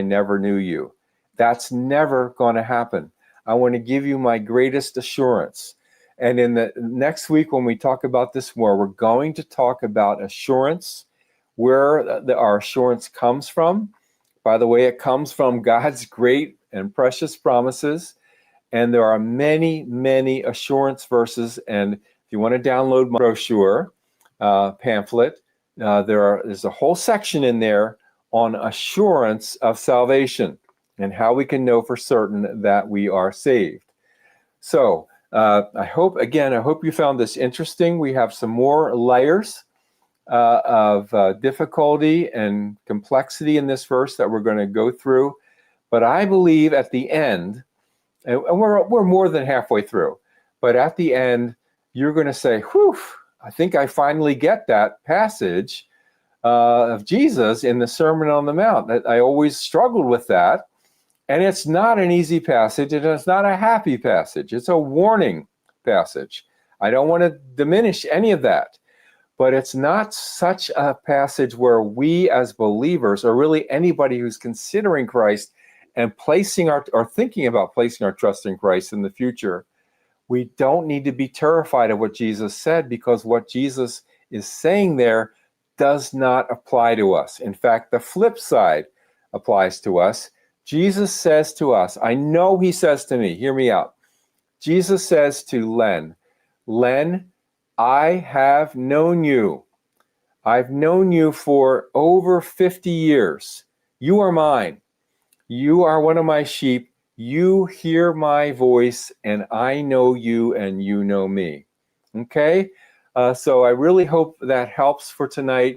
never knew you. That's never going to happen. I want to give you my greatest assurance. And in the next week, when we talk about this more, we're going to talk about assurance, where our assurance comes from. By the way, it comes from God's great and precious promises. And there are many, many assurance verses. And if you want to download my brochure, pamphlet, there's a whole section in there on assurance of salvation and how we can know for certain that we are saved. So I hope you found this interesting. We have some more layers of difficulty and complexity in this verse that we're going to go through. But I believe at the end, and we're more than halfway through, but at the end, you're going to say, whew, I think I finally get that passage of Jesus in the Sermon on the Mount. I always struggled with that. And it's not an easy passage, and it's not a happy passage. It's a warning passage. I don't want to diminish any of that. But it's not such a passage where we as believers, or really anybody who's considering Christ and thinking about placing our trust in Christ in the future, we don't need to be terrified of what Jesus said, because what Jesus is saying there does not apply to us. In fact, the flip side applies to us. Jesus says to us, I know he says to me, hear me out. Jesus says to Len, I have known you. I've known you for over 50 years. You are mine. You are one of my sheep. You hear my voice, and I know you, and you know me. Okay? So I really hope that helps for tonight.